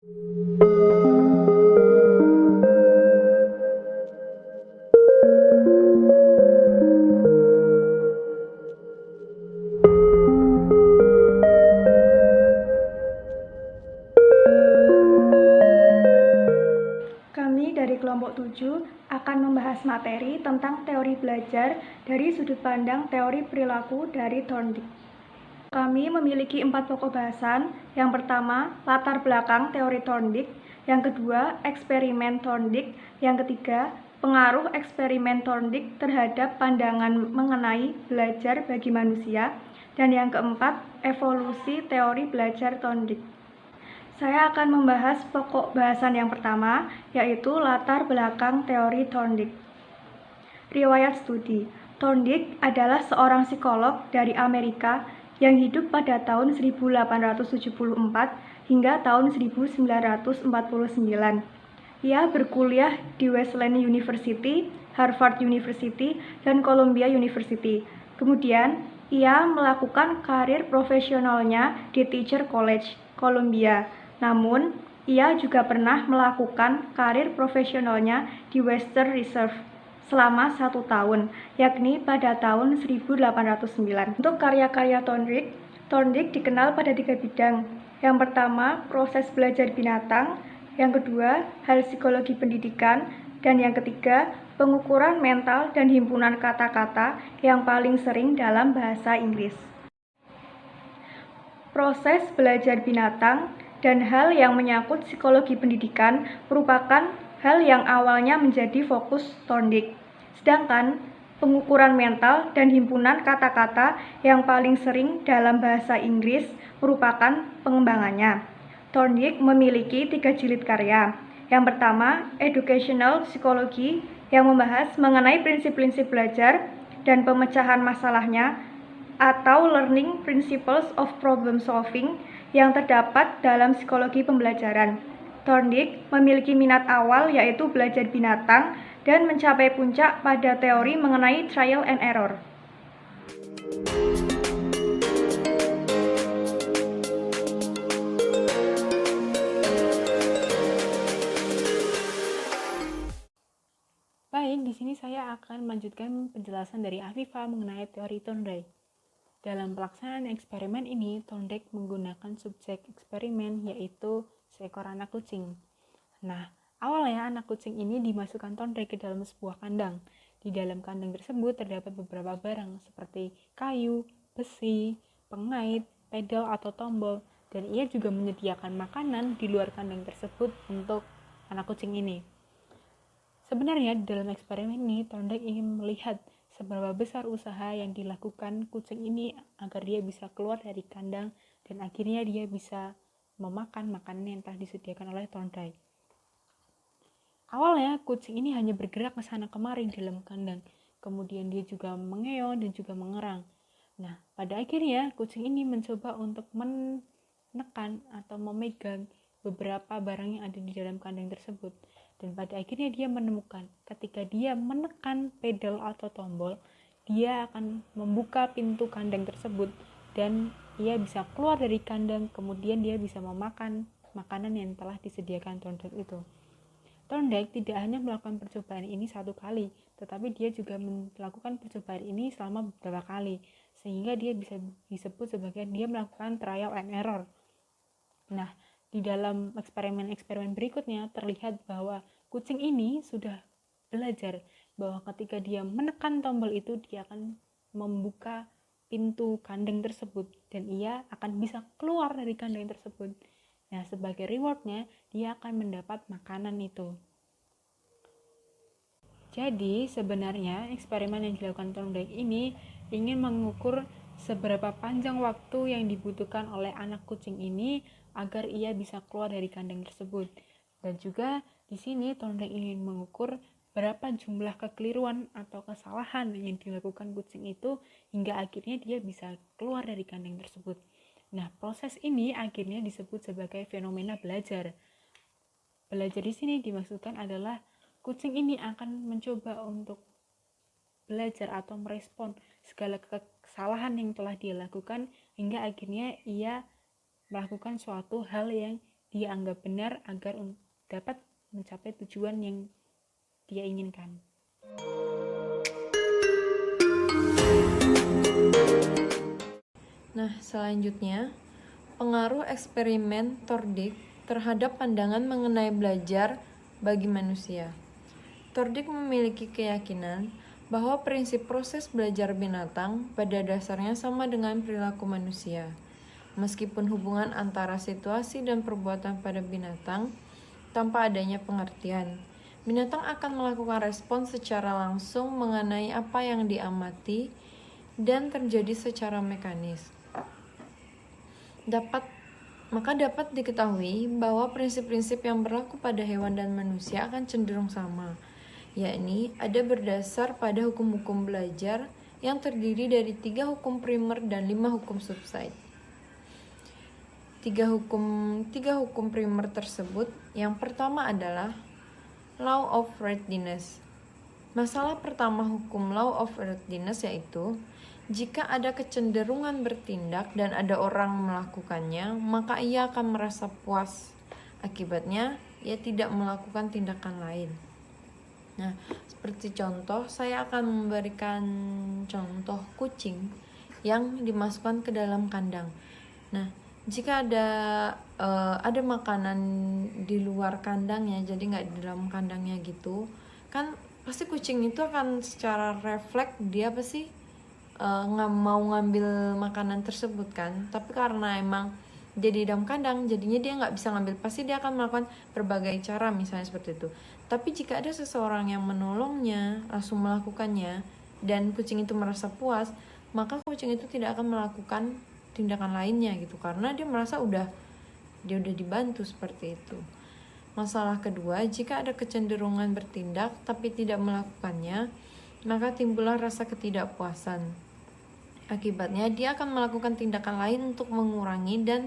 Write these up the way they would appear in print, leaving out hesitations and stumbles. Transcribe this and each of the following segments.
Kami dari kelompok 7 akan membahas materi tentang teori belajar dari sudut pandang teori perilaku dari Thorndike. Kami memiliki 4 pokok bahasan. Yang pertama, latar belakang teori Thorndike. Yang kedua, eksperimen Thorndike. Yang ketiga, pengaruh eksperimen Thorndike terhadap pandangan mengenai belajar bagi manusia. Dan yang keempat, evolusi teori belajar Thorndike. Saya akan membahas pokok bahasan yang pertama, yaitu latar belakang teori Thorndike. Riwayat studi. Thorndike adalah seorang psikolog dari Amerika yang hidup pada tahun 1874 hingga tahun 1949. Ia berkuliah di Wesleyan University, Harvard University, dan Columbia University. Kemudian, ia melakukan karir profesionalnya di Teacher College, Columbia. Namun, ia juga pernah melakukan karir profesionalnya di Western Reserve selama 1 tahun, yakni pada tahun 1809. Untuk karya-karya Thorndike, Thorndike dikenal pada 3 bidang. Yang pertama, proses belajar binatang. Yang kedua, hal psikologi pendidikan. Dan yang ketiga, pengukuran mental dan himpunan kata-kata yang paling sering dalam bahasa Inggris. Proses belajar binatang dan hal yang menyangkut psikologi pendidikan merupakan hal yang awalnya menjadi fokus Thorndike. Sedangkan pengukuran mental dan himpunan kata-kata yang paling sering dalam bahasa Inggris merupakan pengembangannya. Thorndike memiliki 3 jilid karya. Yang pertama, Educational Psychology, yang membahas mengenai prinsip-prinsip belajar dan pemecahan masalahnya, atau Learning Principles of Problem Solving, yang terdapat dalam psikologi pembelajaran. Thorndike memiliki minat awal yaitu belajar binatang dan mencapai puncak pada teori mengenai trial and error. Baik, di sini saya akan melanjutkan penjelasan dari Afifah mengenai teori Thorndike. Dalam pelaksanaan eksperimen ini, Thorndike menggunakan subjek eksperimen yaitu seekor anak kucing. Nah, awalnya anak kucing ini dimasukkan Thorndike ke dalam sebuah kandang. Di dalam kandang tersebut terdapat beberapa barang seperti kayu, besi, pengait, pedal atau tombol, dan ia juga menyediakan makanan di luar kandang tersebut untuk anak kucing ini. Sebenarnya dalam eksperimen ini, Thorndike ingin melihat seberapa besar usaha yang dilakukan kucing ini agar dia bisa keluar dari kandang dan akhirnya dia bisa memakan makanan yang telah disediakan oleh Thorndike. Awalnya kucing ini hanya bergerak ke sana kemari dalam kandang, kemudian dia juga mengeong dan juga mengerang. Nah, pada akhirnya kucing ini mencoba untuk menekan atau memegang beberapa barang yang ada di dalam kandang tersebut. Dan pada akhirnya dia menemukan ketika dia menekan pedal atau tombol, dia akan membuka pintu kandang tersebut dan ia bisa keluar dari kandang, kemudian dia bisa memakan makanan yang telah disediakan Thorndike itu. Thorndike tidak hanya melakukan percobaan ini 1 kali, tetapi dia juga melakukan percobaan ini selama beberapa kali, sehingga dia bisa disebut sebagai dia melakukan trial and error. Nah, di dalam eksperimen-eksperimen berikutnya terlihat bahwa kucing ini sudah belajar bahwa ketika dia menekan tombol itu dia akan membuka pintu kandang tersebut dan ia akan bisa keluar dari kandang tersebut. Nah, sebagai rewardnya dia akan mendapat makanan itu. Jadi sebenarnya eksperimen yang dilakukan Thorndike ini ingin mengukur seberapa panjang waktu yang dibutuhkan oleh anak kucing ini agar ia bisa keluar dari kandang tersebut. Dan juga di sini Thorndike ingin mengukur berapa jumlah kekeliruan atau kesalahan yang dilakukan kucing itu hingga akhirnya dia bisa keluar dari kandang tersebut. Nah, proses ini akhirnya disebut sebagai fenomena belajar. Belajar di sini dimaksudkan adalah kucing ini akan mencoba untuk belajar atau merespon segala kesalahan yang telah dia lakukan hingga akhirnya ia melakukan suatu hal yang dia anggap benar agar dapat mencapai tujuan yang dia inginkan. Nah, selanjutnya, pengaruh eksperimen Thorndike terhadap pandangan mengenai belajar bagi manusia. Thorndike memiliki keyakinan bahwa prinsip proses belajar binatang pada dasarnya sama dengan perilaku manusia. Meskipun hubungan antara situasi dan perbuatan pada binatang tanpa adanya pengertian, binatang akan melakukan respons secara langsung mengenai apa yang diamati dan terjadi secara mekanis. Maka dapat diketahui bahwa prinsip-prinsip yang berlaku pada hewan dan manusia akan cenderung sama, yakni ada berdasar pada hukum-hukum belajar yang terdiri dari 3 hukum primer dan 5 hukum subside. Tiga hukum primer tersebut, yang pertama adalah Law of Readiness. Masalah pertama hukum Law of Readiness yaitu, jika ada kecenderungan bertindak dan ada orang melakukannya, maka ia akan merasa puas. Akibatnya, ia tidak melakukan tindakan lain. Nah, seperti contoh, saya akan memberikan contoh kucing yang dimasukkan ke dalam kandang. Nah, jika ada makanan di luar kandangnya, jadi nggak di dalam kandangnya gitu, kan pasti kucing itu akan secara refleks dia pasti nggak mau ngambil makanan tersebut kan. Tapi karena emang dia di dalam kandang, jadinya dia nggak bisa ngambil, pasti dia akan melakukan berbagai cara misalnya seperti itu. Tapi jika ada seseorang yang menolongnya, langsung melakukannya, dan kucing itu merasa puas, maka kucing itu tidak akan melakukan tindakan lainnya gitu, karena dia merasa dia udah dibantu seperti itu. Masalah kedua, jika ada kecenderungan bertindak tapi tidak melakukannya, maka timbullah rasa ketidakpuasan. Akibatnya dia akan melakukan tindakan lain untuk mengurangi dan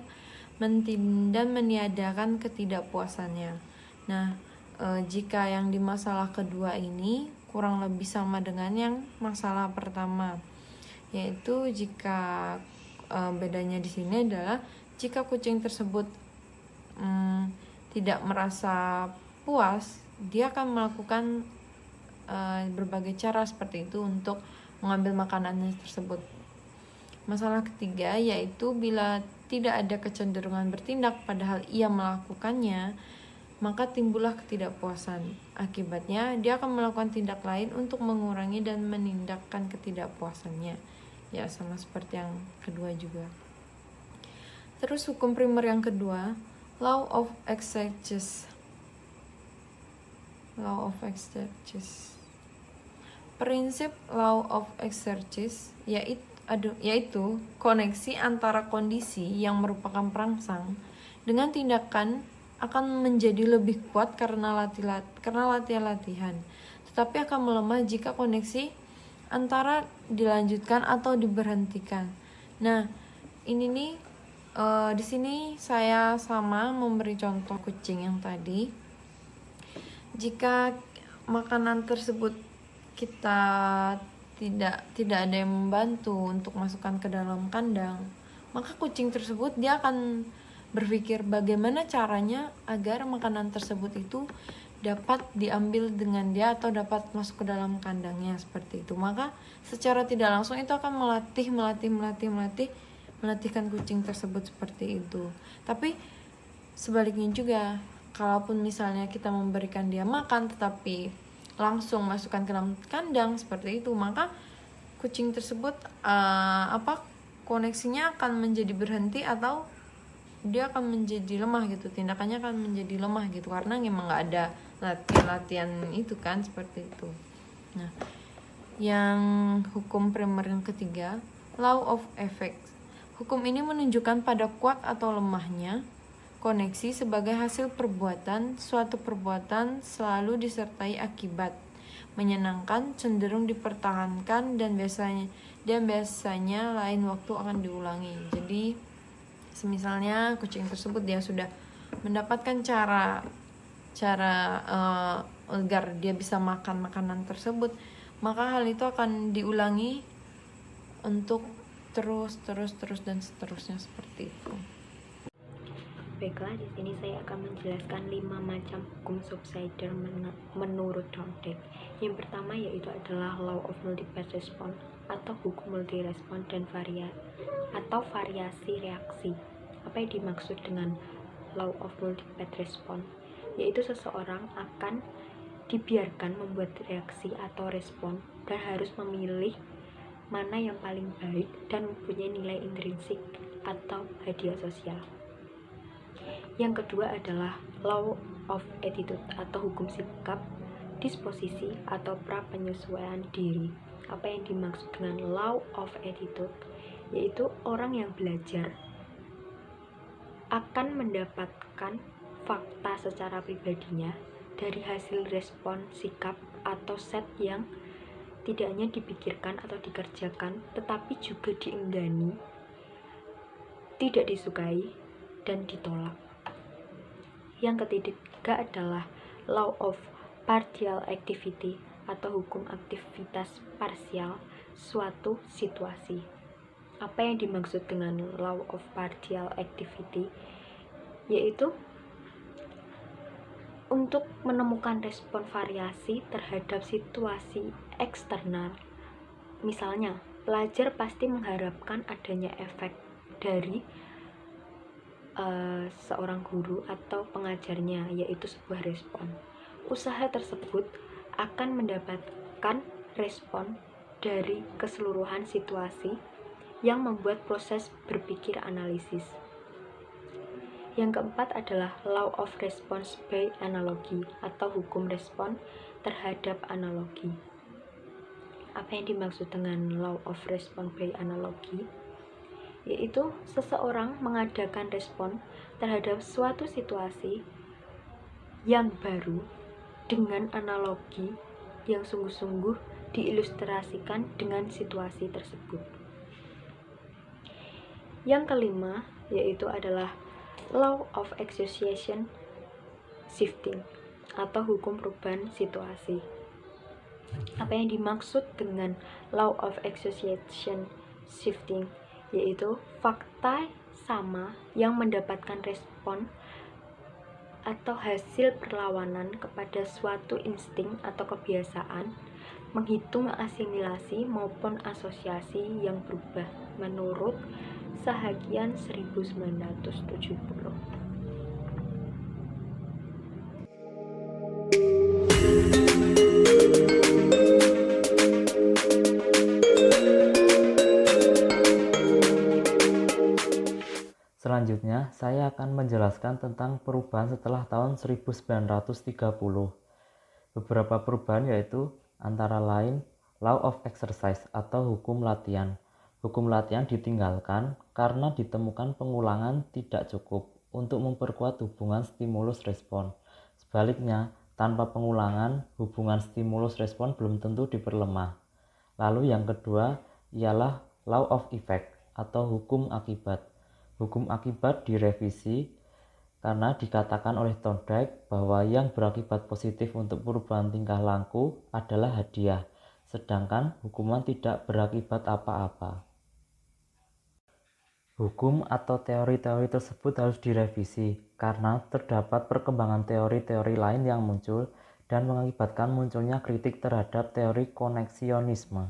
meniadakan ketidakpuasannya. Nah, jika yang di masalah kedua ini kurang lebih sama dengan yang masalah pertama, yaitu jika bedanya di sini adalah jika kucing tersebut tidak merasa puas, dia akan melakukan berbagai cara seperti itu untuk mengambil makanannya tersebut. Masalah ketiga yaitu bila tidak ada kecenderungan bertindak padahal ia melakukannya, maka timbullah ketidakpuasan. Akibatnya dia akan melakukan tindak lain untuk mengurangi dan menindakkan ketidakpuasannya. Ya, sama seperti yang kedua juga. Terus hukum primer yang kedua, Law of Exercise. Prinsip Law of Exercise yaitu koneksi antara kondisi yang merupakan perangsang dengan tindakan akan menjadi lebih kuat karena latihan, tetapi akan melemah jika koneksi antara dilanjutkan atau diberhentikan. Nah, ini nih di sini saya sama memberi contoh kucing yang tadi. Jika makanan tersebut kita tidak ada yang membantu untuk masukkan ke dalam kandang, maka kucing tersebut dia akan berpikir bagaimana caranya agar makanan tersebut itu dapat diambil dengan dia atau dapat masuk ke dalam kandangnya seperti itu. Maka secara tidak langsung itu akan melatihkan kucing tersebut seperti itu. Tapi sebaliknya juga, kalaupun misalnya kita memberikan dia makan tetapi langsung masukkan ke dalam kandang seperti itu, maka kucing tersebut koneksinya akan menjadi berhenti atau dia akan menjadi lemah gitu, tindakannya akan menjadi lemah gitu, karena memang nggak ada latihan itu kan seperti itu. Nah, yang hukum primer yang ketiga, Law of Effect. Hukum ini menunjukkan pada kuat atau lemahnya koneksi sebagai hasil perbuatan. Suatu perbuatan selalu disertai akibat menyenangkan, cenderung dipertahankan, dan biasanya lain waktu akan diulangi. Jadi semisalnya kucing tersebut dia sudah mendapatkan cara agar dia bisa makan makanan tersebut, maka hal itu akan diulangi untuk terus dan seterusnya seperti itu. Baiklah, di sini saya akan menjelaskan 5 macam hukum subsidiar menurut Thorndike. Yang pertama yaitu adalah law of multiple response atau hukum multi respon dan variasi reaksi. Apa yang dimaksud dengan law of multiple response? Yaitu seseorang akan dibiarkan membuat reaksi atau respon dan harus memilih mana yang paling baik dan mempunyai nilai intrinsik atau hadiah sosial. Yang kedua adalah law of attitude atau hukum sikap, disposisi atau pra penyesuaian diri. Apa yang dimaksud dengan law of attitude? Yaitu orang yang belajar akan mendapatkan fakta secara pribadinya dari hasil respon sikap atau set yang tidak hanya dipikirkan atau dikerjakan, tetapi juga dienggani, tidak disukai, dan ditolak. Yang ketiga adalah law of partial activity atau hukum aktivitas parsial suatu situasi. Apa yang dimaksud dengan law of partial activity? Yaitu untuk menemukan respon variasi terhadap situasi eksternal. Misalnya, pelajar pasti mengharapkan adanya efek dari seorang guru atau pengajarnya, yaitu sebuah respon. Usaha tersebut akan mendapatkan respon dari keseluruhan situasi yang membuat proses berpikir analisis. Yang keempat adalah law of response by analogy atau hukum respon terhadap analogi. Apa yang dimaksud dengan law of response by analogy? Yaitu seseorang mengadakan respon terhadap suatu situasi yang baru dengan analogi yang sungguh-sungguh diilustrasikan dengan situasi tersebut. Yang kelima yaitu adalah law of association shifting atau hukum perubahan situasi. Apa yang dimaksud dengan law of association shifting? Yaitu fakta sama yang mendapatkan respon atau hasil perlawanan kepada suatu insting atau kebiasaan, menghitung asimilasi maupun asosiasi yang berubah menurut Sahakian 1970. Selanjutnya, saya akan menjelaskan tentang perubahan setelah tahun 1930. Beberapa perubahan yaitu antara lain law of exercise atau hukum latihan. Hukum latihan ditinggalkan karena ditemukan pengulangan tidak cukup untuk memperkuat hubungan stimulus-respon. Sebaliknya, tanpa pengulangan, hubungan stimulus-respon belum tentu diperlemah. Lalu yang kedua ialah law of effect atau hukum akibat. Hukum akibat direvisi karena dikatakan oleh Thorndike bahwa yang berakibat positif untuk perubahan tingkah laku adalah hadiah, sedangkan hukuman tidak berakibat apa-apa. Hukum atau teori-teori tersebut harus direvisi karena terdapat perkembangan teori-teori lain yang muncul dan mengakibatkan munculnya kritik terhadap teori koneksionisme.